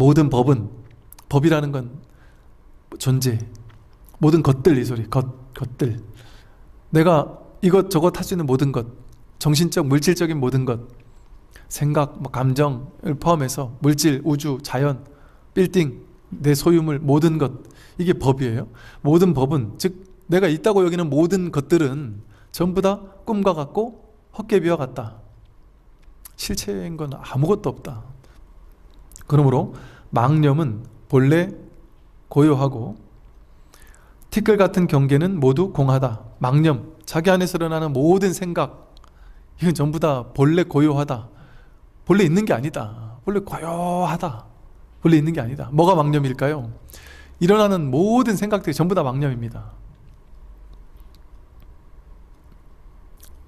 모든 법은, 법이라는 건 존재, 모든 것들, 이 소리, 것들. 내가 이것저것 할 수 있는 모든 것, 정신적, 물질적인 모든 것, 생각, 감정을 포함해서 물질, 우주, 자연, 빌딩, 내 소유물, 모든 것, 이게 법이에요. 모든 법은, 즉 내가 있다고 여기는 모든 것들은 전부 다 꿈과 같고 헛개비와 같다. 실체인 건 아무것도 없다. 그러므로 망념은 본래 고요하고 티끌 같은 경계는 모두 공하다. 망념, 자기 안에서 일어나는 모든 생각, 이건 전부 다 본래 고요하다. 본래 있는 게 아니다. 본래 고요하다. 본래 있는 게 아니다. 뭐가 망념일까요? 일어나는 모든 생각들이 전부 다 망념입니다.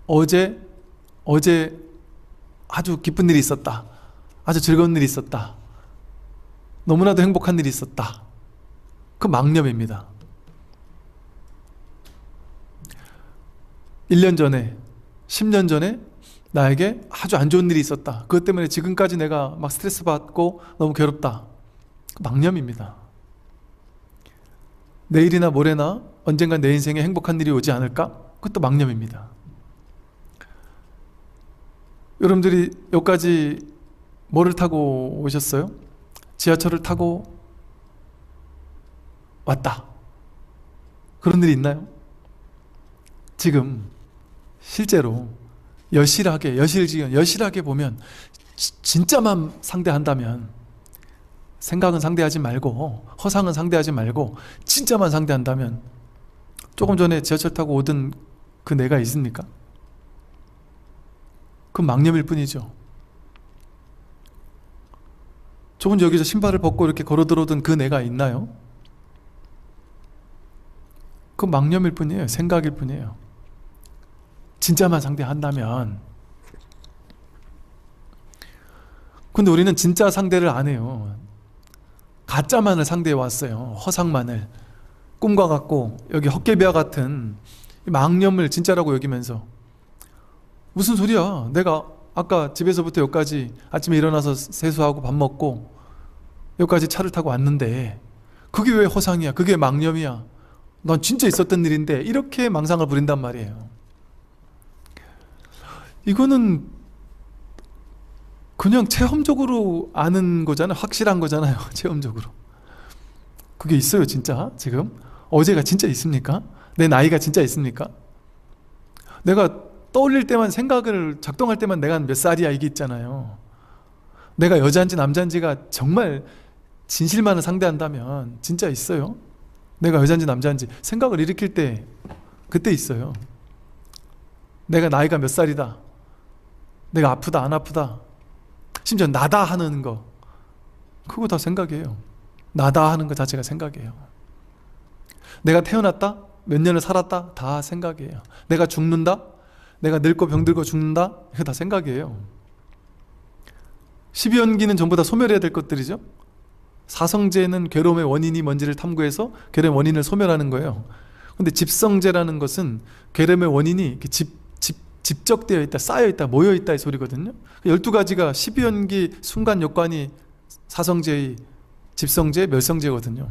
어제 아주 기쁜 일이 있었다. 아주 즐거운 일이 있었다. 너무나도 행복한 일이 있었다. 그 망념입니다. 1년 전에, 10년 전에 나에게 아주 안 좋은 일이 있었다. 그것 때문에 지금까지 내가 막 스트레스 받고 너무 괴롭다. 그 망념입니다. 내일이나 모레나 언젠가 내 인생에 행복한 일이 오지 않을까? 그것도 망념입니다. 여러분들이 여기까지 뭐를 타고 오셨어요? 지하철을 타고 왔다. 그런 일이 있나요? 지금 실제로 여실하게 보면 진짜만 상대한다면, 생각은 상대하지 말고 허상은 상대하지 말고 진짜만 상대한다면 조금 전에 지하철 타고 오던 그 내가 있습니까? 그건 망념일 뿐이죠. 조금 전 여기서 신발을 벗고 이렇게 걸어 들어오던 그 내가 있나요? 그건 망념일 뿐이에요. 생각일 뿐이에요. 진짜만 상대한다면. 근데 우리는 진짜 상대를 안 해요. 가짜만을 상대해 왔어요. 허상만을. 꿈과 같고 여기 헛개비와 같은 망념을 진짜라고 여기면서, 무슨 소리야? 내가 아까 집에서부터 여기까지 아침에 일어나서 세수하고 밥 먹고 여기까지 차를 타고 왔는데 그게 왜 허상이야? 그게 망념이야? 난 진짜 있었던 일인데, 이렇게 망상을 부린단 말이에요. 이거는 그냥 체험적으로 아는 거잖아요. 확실한 거잖아요. 체험적으로. 그게 있어요 진짜? 지금? 어제가 진짜 있습니까? 내 나이가 진짜 있습니까? 내가 떠올릴 때만, 생각을 작동할 때만 내가 몇 살이야 이게 있잖아요. 내가 여자인지 남자인지가 정말 진실만을 상대한다면 진짜 있어요. 내가 여자인지 남자인지 생각을 일으킬 때 그때 있어요. 내가 나이가 몇 살이다, 내가 아프다 안 아프다, 심지어 나다 하는 거, 그거 다 생각이에요. 나다 하는 거 자체가 생각이에요. 내가 태어났다, 몇 년을 살았다, 다 생각이에요. 내가 죽는다, 내가 늙고 병들고 죽는다, 이거 다 생각이에요. 12연기는 전부 다 소멸해야 될 것들이죠. 사성제는 괴로움의 원인이 뭔지를 탐구해서 괴로움의 원인을 소멸하는 거예요. 근데 집성제라는 것은 괴로움의 원인이 집적되어 있다, 쌓여 있다, 모여 있다 이 소리거든요. 12가지가 12연기 순간 여관이 사성제의 집성제, 멸성제거든요.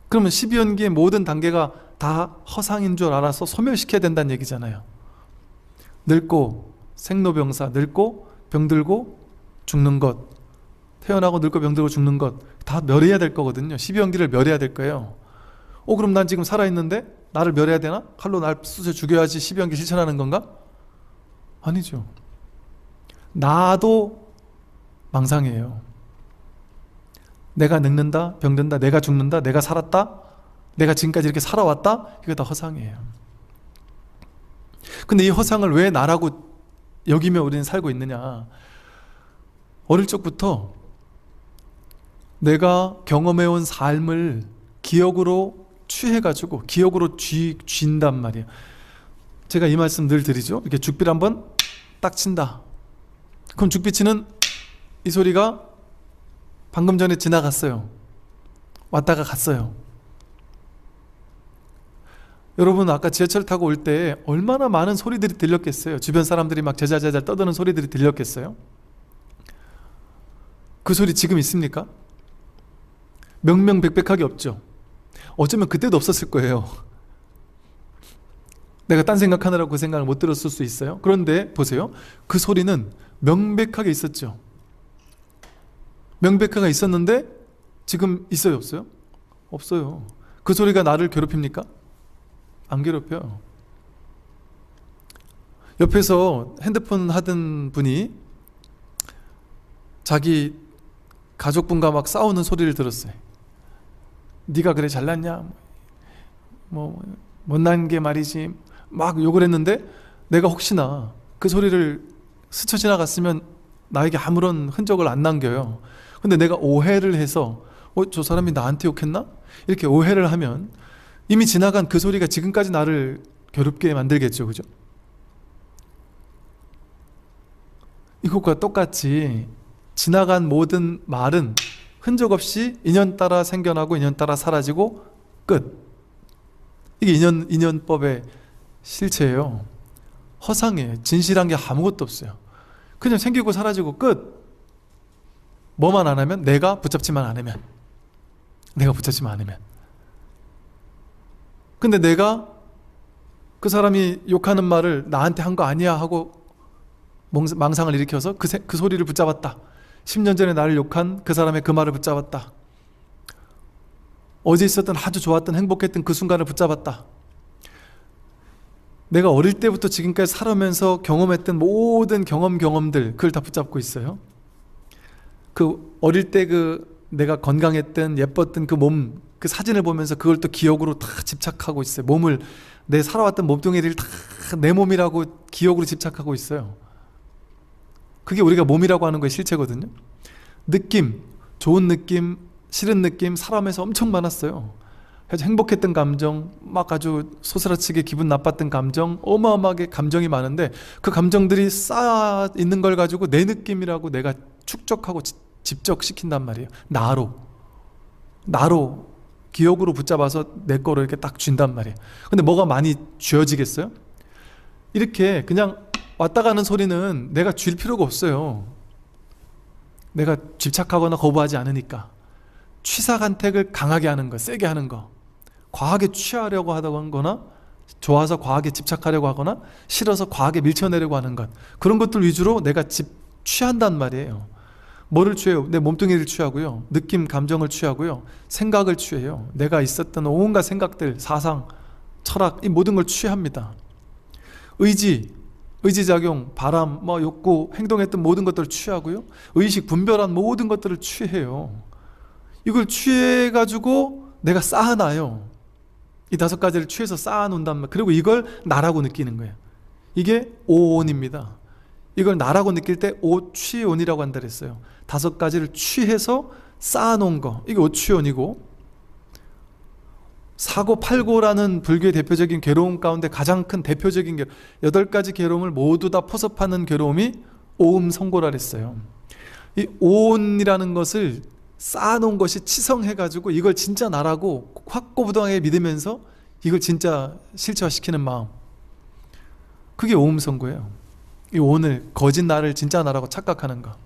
그러면 12연기의 모든 단계가 다 허상인 줄 알아서 소멸시켜야 된다는 얘기잖아요. 늙고 생로병사, 늙고 병들고 죽는 것, 태어나고 늙고 병들고 죽는 것 다 멸해야 될 거거든요. 12연기를 멸해야 될 거예요. 그럼 난 지금 살아있는데 나를 멸해야 되나? 칼로 날 쑤셔 죽여야지 12연기 실천하는 건가? 아니죠. 나도 망상이에요. 내가 늙는다, 병든다, 내가 죽는다, 내가 살았다, 내가 지금까지 이렇게 살아왔다, 이거 다 허상이에요. 근데 이 허상을 왜 나라고 여기며 우리는 살고 있느냐? 어릴 적부터 내가 경험해온 삶을 기억으로 취해가지고 기억으로 쥔단 말이에요. 제가 이 말씀 늘 드리죠. 이렇게 죽비를 한번 딱 친다. 그럼 죽비 치는 이 소리가 방금 전에 지나갔어요. 왔다가 갔어요. 여러분 아까 지하철 타고 올 때 얼마나 많은 소리들이 들렸겠어요. 주변 사람들이 막 제자제자 떠드는 소리들이 들렸겠어요. 그 소리 지금 있습니까? 명명백백하게 없죠. 어쩌면 그때도 없었을 거예요. 내가 딴 생각하느라고 그 생각을 못 들었을 수 있어요. 그런데 보세요. 그 소리는 명백하게 있었죠. 명백하게 있었는데 지금 있어요, 없어요? 없어요. 그 소리가 나를 괴롭힙니까? 안 괴롭혀요. 옆에서 핸드폰 하던 분이 자기 가족분과 막 싸우는 소리를 들었어요. 네가 그래 잘났냐? 뭐 못난 게 말이지. 막 욕을 했는데 내가 혹시나 그 소리를 스쳐 지나갔으면 나에게 아무런 흔적을 안 남겨요. 근데 내가 오해를 해서 저 사람이 나한테 욕했나? 이렇게 오해를 하면 이미 지나간 그 소리가 지금까지 나를 괴롭게 만들겠죠. 그죠? 이것과 똑같이 지나간 모든 말은 흔적 없이 인연 따라 생겨나고 인연 따라 사라지고 끝. 이게 인연법의 실체예요. 허상이에요. 진실한 게 아무것도 없어요. 그냥 생기고 사라지고 끝. 뭐만 안 하면? 내가 붙잡지만 않으면. 내가 붙잡지만 않으면. 근데 내가 그 사람이 욕하는 말을 나한테 한 거 아니야 하고 망상을 일으켜서 그 소리를 붙잡았다. 10년 전에 나를 욕한 그 사람의 그 말을 붙잡았다. 어제 있었던 아주 좋았던 행복했던 그 순간을 붙잡았다. 내가 어릴 때부터 지금까지 살아오면서 경험했던 모든 경험들 그걸 다 붙잡고 있어요. 그 어릴 때 내가 건강했던 예뻤던 그 몸, 그 사진을 보면서 그걸 또 기억으로 다 집착하고 있어요. 몸을, 내 살아왔던 몸뚱이를 다 내 몸이라고 기억으로 집착하고 있어요. 그게 우리가 몸이라고 하는 거의 실체거든요. 느낌, 좋은 느낌, 싫은 느낌 살아오면서 엄청 많았어요. 아주 행복했던 감정, 막 아주 소스라치게 기분 나빴던 감정, 어마어마하게 감정이 많은데 그 감정들이 쌓여 있는 걸 가지고 내 느낌이라고 내가 축적하고 집적시킨단 말이에요. 나로 기억으로 붙잡아서 내 거로 이렇게 딱 쥔단 말이에요. 근데 뭐가 많이 쥐어지겠어요? 이렇게 그냥 왔다 가는 소리는 내가 쥘 필요가 없어요. 내가 집착하거나 거부하지 않으니까. 취사간택을 강하게 하는 거, 세게 하는 거, 과하게 취하려고 하거나 좋아서 과하게 집착하려고 하거나 싫어서 과하게 밀쳐내려고 하는 것, 그런 것들 위주로 내가 취한단 말이에요. 뭐를 취해요? 내 몸뚱이를 취하고요, 느낌, 감정을 취하고요, 생각을 취해요. 내가 있었던 온갖 생각들, 사상, 철학, 이 모든 걸 취합니다. 의지작용, 바람, 욕구, 행동했던 모든 것들을 취하고요, 의식, 분별한 모든 것들을 취해요. 이걸 취해가지고 내가 쌓아놔요. 이 5가지를 취해서 쌓아놓는단 말이에요. 그리고 이걸 나라고 느끼는 거예요. 이게 오온입니다. 이걸 나라고 느낄 때 오취온이라고 한다 그랬어요. 5가지를 취해서 쌓아놓은 거, 이게 오취온이고, 사고팔고라는 불교의 대표적인 괴로움 가운데 가장 큰 대표적인 8가지 괴로움을 모두 다 포섭하는 괴로움이 오음성고라 그랬어요. 이 오온이라는 것을 쌓아놓은 것이 치성해가지고 이걸 진짜 나라고 확고부동하게 믿으면서 이걸 진짜 실체화시키는 마음, 그게 오음성고예요. 이 오늘 거짓 나를 진짜 나라고 착각하는 거.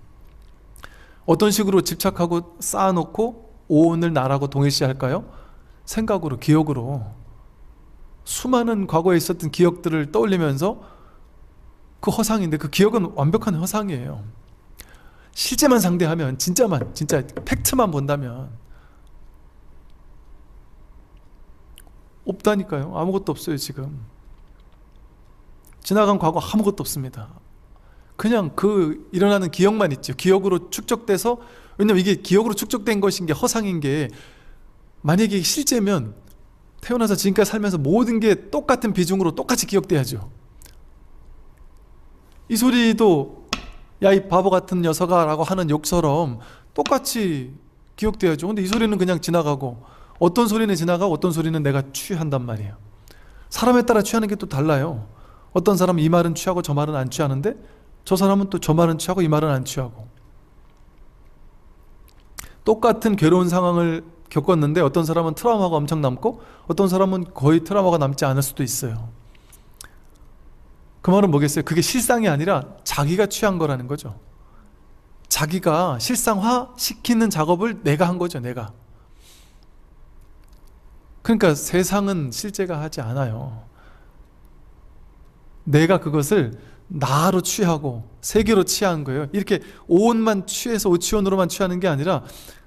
어떤 식으로 집착하고 쌓아놓고 오온을 나라고 동일시할까요? 생각으로, 기억으로. 수많은 과거에 있었던 기억들을 떠올리면서 그 허상인데 그 기억은 완벽한 허상이에요. 실제만 상대하면, 진짜 팩트만 본다면 없다니까요. 아무것도 없어요. 지금 지나간 과거 아무것도 없습니다. 그냥 일어나는 기억만 있죠. 기억으로 축적돼서, 왜냐면 이게 기억으로 축적된 것인 게 허상인 게, 만약에 실제면 태어나서 지금까지 살면서 모든 게 똑같은 비중으로 똑같이 기억돼야죠. 이 소리도 야 이 바보 같은 녀석아 라고 하는 욕처럼 똑같이 기억돼야죠. 근데 이 소리는 그냥 지나가고, 어떤 소리는 지나가고 어떤 소리는 내가 취한단 말이에요. 사람에 따라 취하는 게 또 달라요. 어떤 사람은 이 말은 취하고 저 말은 안 취하는데, 저 사람은 또 저 말은 취하고 이 말은 안 취하고. 똑같은 괴로운 상황을 겪었는데 어떤 사람은 트라우마가 엄청 남고 어떤 사람은 거의 트라우마가 남지 않을 수도 있어요. 그 말은 뭐겠어요? 그게 실상이 아니라 자기가 취한 거라는 거죠. 자기가 실상화 시키는 작업을 내가 한 거죠. 내가. 그러니까 세상은 실제가 하지 않아요. 내가 그것을 나로 취하고 세계로 취한 거예요. 이렇게 오온만 취해서 오치온으로만 취하는 게 아니라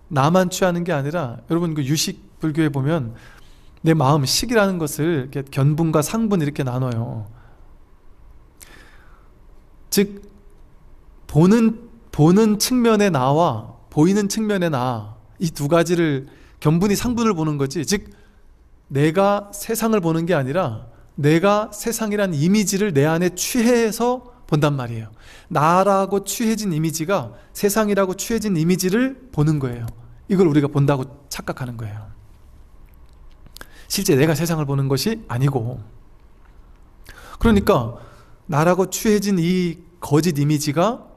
나만 취하는 게 아니라, 여러분 그 유식 불교에 보면 내 마음, 식이라는 것을 이렇게 견분과 상분 이렇게 나눠요. 즉 보는 측면의 나와 보이는 측면의 나, 이 두 가지를 견분이 상분을 보는 거지. 즉 내가 세상을 보는 게 아니라 내가 세상이란 이미지를 내 안에 취해서 본단 말이에요. 나라고 취해진 이미지가 세상이라고 취해진 이미지를 보는 거예요. 이걸 우리가 본다고 착각하는 거예요. 실제 내가 세상을 보는 것이 아니고. 그러니까 나라고 취해진 이 거짓 이미지가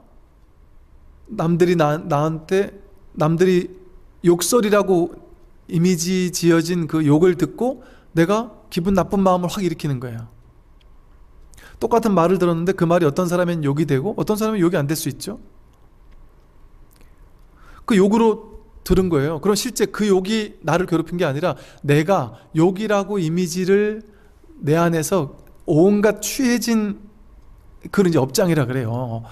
남들이 나한테 남들이 욕설이라고 이미지 지어진 그 욕을 듣고 내가 기분 나쁜 마음을 확 일으키는 거예요. 똑같은 말을 들었는데 그 말이 어떤 사람은 욕이 되고 어떤 사람은 욕이 안 될 수 있죠. 그 욕으로 들은 거예요. 그럼 실제 그 욕이 나를 괴롭힌 게 아니라 내가 욕이라고 이미지를 내 안에서 온갖 취해진, 그런 이제 업장이라 그래요.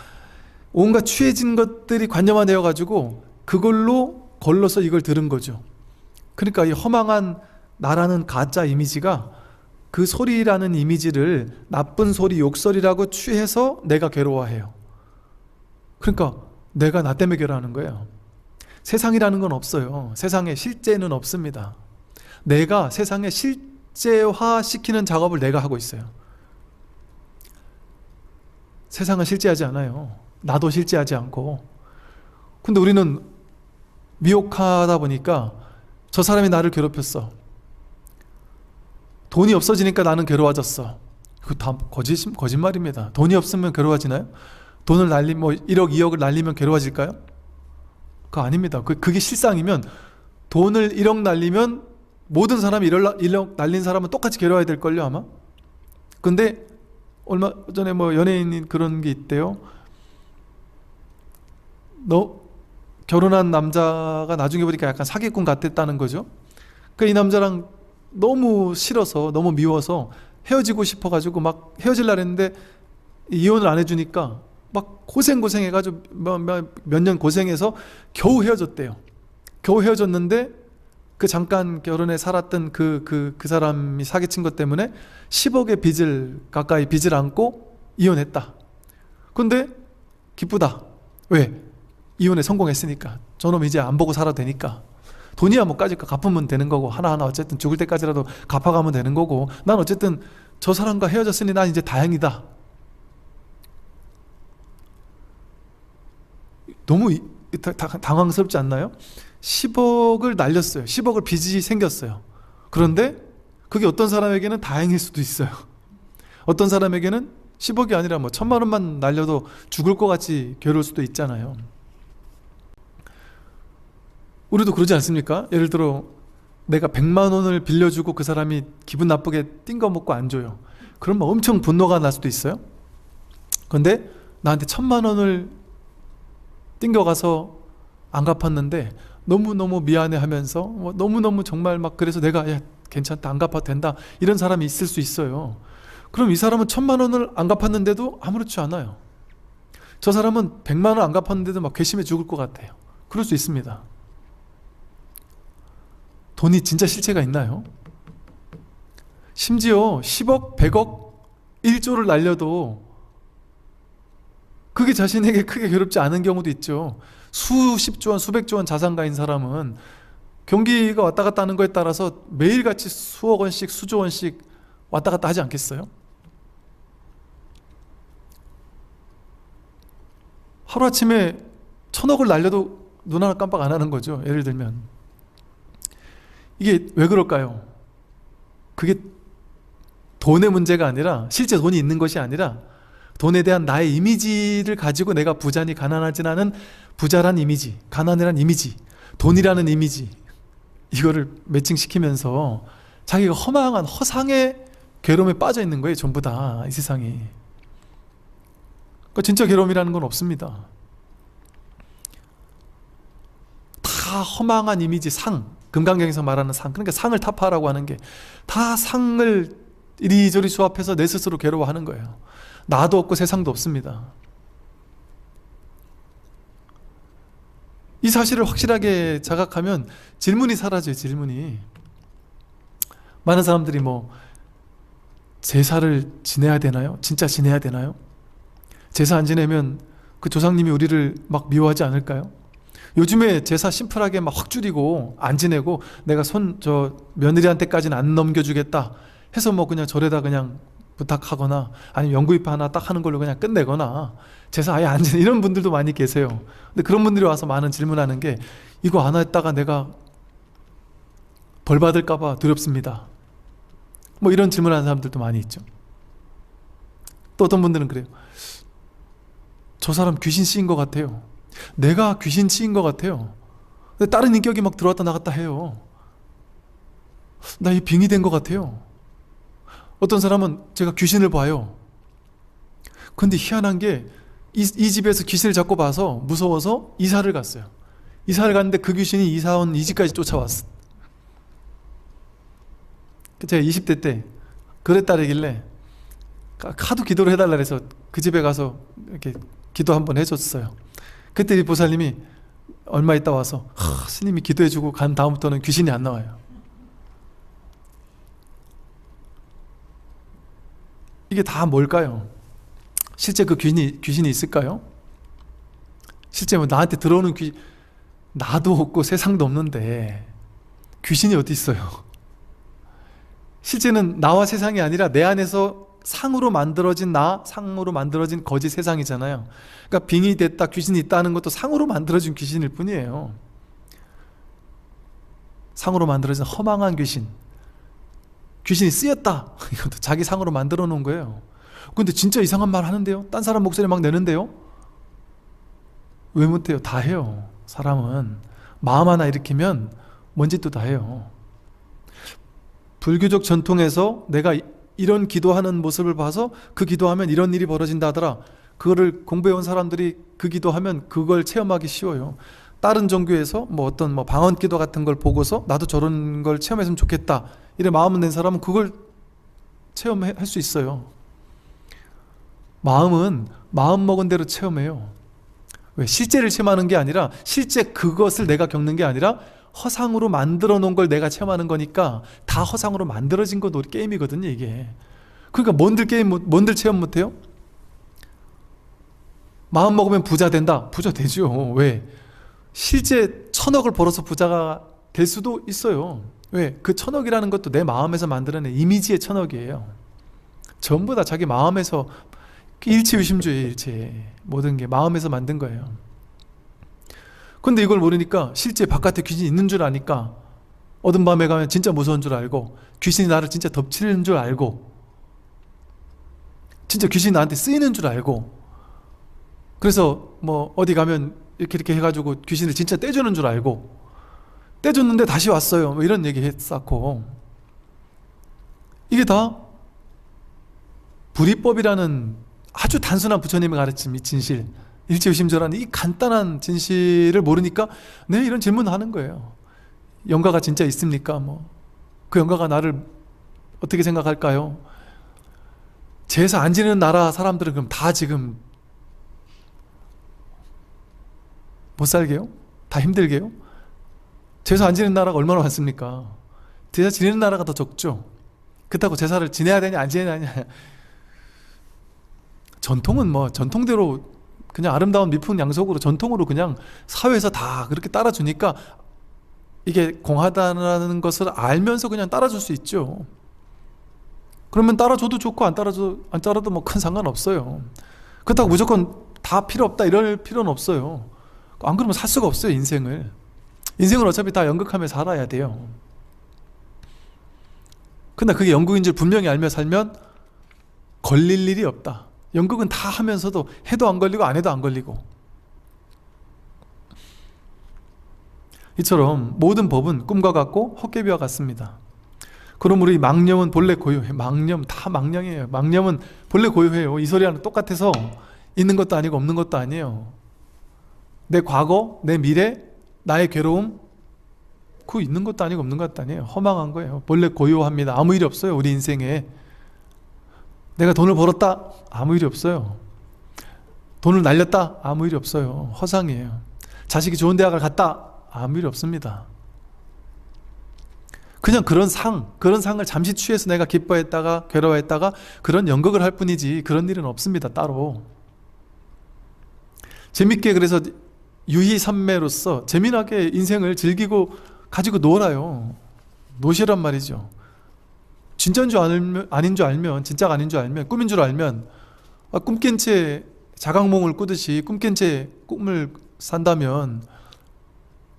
온갖 취해진 것들이 관념화되어 가지고 그걸로 걸러서 이걸 들은 거죠. 그러니까 이 허망한 나라는 가짜 이미지가 그 소리라는 이미지를 나쁜 소리, 욕설이라고 취해서 내가 괴로워해요. 그러니까 내가 나 때문에 괴로워하는 거예요. 세상이라는 건 없어요. 세상에 실제는 없습니다. 내가 세상에 실제화시키는 작업을 내가 하고 있어요. 세상은 실제하지 않아요. 나도 실제하지 않고. 근데 우리는 미혹하다 보니까 저 사람이 나를 괴롭혔어. 돈이 없어지니까 나는 괴로워졌어. 그거 다 거짓말입니다. 돈이 없으면 괴로워지나요? 돈을 날리면 1억, 2억을 날리면 괴로워질까요? 그거 아닙니다. 그게 실상이면 돈을 1억 날리면 모든 사람이 1억 날린 사람은 똑같이 괴로워야 될걸요 아마? 근데 얼마 전에 연예인 그런 게 있대요. 결혼한 남자가 나중에 보니까 약간 사기꾼 같았다는 거죠. 이 남자랑 너무 싫어서, 너무 미워서 헤어지고 싶어가지고 막 헤어질라 했는데 이혼을 안 해주니까 막 고생해가지고 몇 년 고생해서 겨우 헤어졌대요. 겨우 헤어졌는데 그 잠깐 결혼해 살았던 그 사람이 사기친 것 때문에 10억의 가까이 빚을 안고 이혼했다. 근데 기쁘다. 왜? 이혼에 성공했으니까. 저놈 이제 안 보고 살아도 되니까. 돈이야 까짓거 갚으면 되는 거고, 하나하나 어쨌든 죽을 때까지라도 갚아가면 되는 거고, 난 어쨌든 저 사람과 헤어졌으니 난 이제 다행이다. 너무 당황스럽지 않나요? 10억을 날렸어요. 10억을 빚이 생겼어요. 그런데 그게 어떤 사람에게는 다행일 수도 있어요. 어떤 사람에게는 10억이 아니라 1,000만 원만 날려도 죽을 것 같이 괴로울 수도 있잖아요. 우리도 그러지 않습니까? 예를 들어 내가 100만 원을 빌려주고 그 사람이 기분 나쁘게 띵거먹고 안 줘요. 그러면 엄청 분노가 날 수도 있어요. 그런데 나한테 1,000만 원을 띵겨가서 안 갚았는데 너무너무 미안해 하면서 너무너무 정말 그래서 내가 야 괜찮다, 안 갚아도 된다, 이런 사람이 있을 수 있어요. 그럼 이 사람은 1,000만 원을 안 갚았는데도 아무렇지 않아요. 저 사람은 100만 원 안 갚았는데도 막 괘씸해 죽을 것 같아요. 그럴 수 있습니다. 돈이 진짜 실체가 있나요? 심지어 10억, 100억, 1조를 날려도 그게 자신에게 크게 괴롭지 않은 경우도 있죠. 수십조 원, 수백조 원 자산가인 사람은 경기가 왔다 갔다 하는 거에 따라서 매일같이 수억 원씩, 수조 원씩 왔다 갔다 하지 않겠어요? 하루아침에 1,000억을 날려도 눈 하나 깜빡 안 하는 거죠. 예를 들면. 이게 왜 그럴까요? 그게 돈의 문제가 아니라, 실제 돈이 있는 것이 아니라 돈에 대한 나의 이미지를 가지고 내가 부자니 가난하진 않은 부자란 이미지, 가난이란 이미지, 돈이라는 이미지, 이거를 매칭시키면서 자기가 허망한 허상의 괴로움에 빠져 있는 거예요. 전부 다 이 세상이. 그러니까 진짜 괴로움이라는 건 없습니다. 다 허망한 이미지, 상, 금강경에서 말하는 상, 그러니까 상을 타파하라고 하는 게 다 상을 이리저리 수합해서 내 스스로 괴로워하는 거예요. 나도 없고 세상도 없습니다. 이 사실을 확실하게 자각하면 질문이 사라져요. 질문이. 많은 사람들이 뭐 제사를 지내야 되나요? 진짜 지내야 되나요? 제사 안 지내면 그 조상님이 우리를 막 미워하지 않을까요? 요즘에 제사 심플하게 막 확 줄이고 안 지내고 내가 며느리한테까지는 안 넘겨주겠다 해서 뭐 그냥 절에다 그냥 부탁하거나 아니면 연구입 하나 딱 하는 걸로 그냥 끝내거나 제사 아예 안 지내 이런 분들도 많이 계세요. 근데 그런 분들이 와서 많은 질문하는 게 이거 안 했다가 내가 벌 받을까 봐 두렵습니다. 뭐 이런 질문하는 사람들도 많이 있죠. 또 어떤 분들은 그래요. 저 사람 귀신 씌인 것 같아요. 내가 귀신 씌인 것 같아요. 근데 다른 인격이 막 들어왔다 나갔다 해요. 나 이 빙의 된 것 같아요. 어떤 사람은 제가 귀신을 봐요. 근데 희한한 게 이 집에서 귀신을 자꾸 봐서 무서워서 이사를 갔어요. 이사를 갔는데 그 귀신이 이사 온 이 집까지 쫓아왔어. 제가 20대 때 그랬다길래 하도 기도를 해달라 그래서 그 집에 가서 이렇게 기도 한번 해줬어요. 그때 이 보살님이 얼마 있다 와서 스님이 기도해주고 간 다음부터는 귀신이 안 나와요. 이게 다 뭘까요? 실제 그 귀신이 있을까요? 실제 뭐 나한테 들어오는 나도 없고 세상도 없는데 귀신이 어디 있어요? 실제는 나와 세상이 아니라 내 안에서 상으로 만들어진 상으로 만들어진 거짓 세상이잖아요. 그러니까 빙이 됐다, 귀신이 있다는 것도 상으로 만들어진 귀신일 뿐이에요. 상으로 만들어진 허망한 귀신. 귀신이 쓰였다. 이것도 자기 상으로 만들어 놓은 거예요. 근데 진짜 이상한 말 하는데요? 딴 사람 목소리 막 내는데요? 왜 못해요? 다 해요. 사람은 마음 하나 일으키면 뭔 짓도 다 해요. 불교적 전통에서 내가 이런 기도하는 모습을 봐서 그 기도하면 이런 일이 벌어진다 하더라. 그거를 공부해온 사람들이 그 기도하면 그걸 체험하기 쉬워요. 다른 종교에서 뭐 어떤 방언 기도 같은 걸 보고서 나도 저런 걸 체험했으면 좋겠다 이래 마음을 낸 사람은 그걸 체험할 수 있어요. 마음은 마음 먹은 대로 체험해요. 왜? 실제를 체험하는 게 아니라 실제 그것을 내가 겪는 게 아니라 허상으로 만들어 놓은 걸 내가 체험하는 거니까 다 허상으로 만들어진 거 게임이거든요 이게. 그러니까 뭔들 체험 못해요? 마음 먹으면 부자 된다. 부자 되죠. 왜? 실제 1000억을 벌어서 부자가 될 수도 있어요. 왜? 그 1000억이라는 것도 내 마음에서 만들어낸 이미지의 1000억이에요. 전부 다 자기 마음에서 일체유심주예요. 일체. 모든 게 마음에서 만든 거예요. 근데 이걸 모르니까 실제 바깥에 귀신이 있는 줄 아니까 어둠 밤에 가면 진짜 무서운 줄 알고 귀신이 나를 진짜 덮치는 줄 알고 진짜 귀신이 나한테 쓰이는 줄 알고 그래서 뭐 어디 가면 이렇게 해가지고 귀신을 진짜 떼주는 줄 알고 떼줬는데 다시 왔어요. 뭐 이런 얘기 했었고 이게 다 불이법이라는 아주 단순한 부처님의 가르침 이 진실 일체유심조라는 이 간단한 진실을 모르니까 네 이런 질문을 하는 거예요. 영가가 진짜 있습니까? 그 영가가 나를 어떻게 생각할까요? 제사 안 지내는 나라 사람들은 그럼 다 지금 못 살게요? 다 힘들게요? 제사 안 지내는 나라가 얼마나 많습니까? 제사 지내는 나라가 더 적죠. 그렇다고 제사를 지내야 되냐 안 지내야 되냐 전통은 전통대로 그냥 아름다운 미풍양속으로 전통으로 그냥 사회에서 다 그렇게 따라주니까 이게 공하다는 것을 알면서 그냥 따라줄 수 있죠. 그러면 따라줘도 좋고 안 따라도 뭐 큰 상관없어요. 그렇다고 무조건 다 필요 없다 이럴 필요는 없어요. 안 그러면 살 수가 없어요. 인생을 어차피 다 연극하며 살아야 돼요. 근데 그게 연극인 줄 분명히 알며 살면 걸릴 일이 없다. 연극은 다 하면서도 해도 안 걸리고 안 해도 안 걸리고 이처럼 모든 법은 꿈과 같고 헛개비와 같습니다. 그럼 우리 망념은 본래 고유해. 망념 다 망령이에요. 망념은 본래 고유해요. 이 소리랑 똑같아서 있는 것도 아니고 없는 것도 아니에요. 내 과거, 내 미래, 나의 괴로움 그 있는 것도 아니고 없는 것도 아니에요. 허망한 거예요. 본래 고요합니다. 아무 일이 없어요. 우리 인생에. 내가 돈을 벌었다? 아무 일이 없어요. 돈을 날렸다? 아무 일이 없어요. 허상이에요. 자식이 좋은 대학을 갔다? 아무 일이 없습니다. 그냥 그런 상을 잠시 취해서 내가 기뻐했다가 괴로워했다가 그런 연극을 할 뿐이지 그런 일은 없습니다. 따로. 재밌게 그래서 유희산매로서 재미나게 인생을 즐기고 가지고 놀아요. 노시란 말이죠. 진짜인 줄 알면, 아닌 줄 알면, 진짜가 아닌 줄 알면, 꿈인 줄 알면 꿈 깬 채 자각몽을 꾸듯이 꿈 깬 채 꿈을 산다면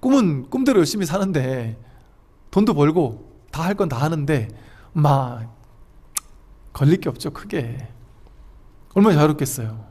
꿈은 꿈대로 열심히 사는데 돈도 벌고 다 할 건 다 하는데 막 걸릴 게 없죠. 크게. 얼마나 자유롭겠어요.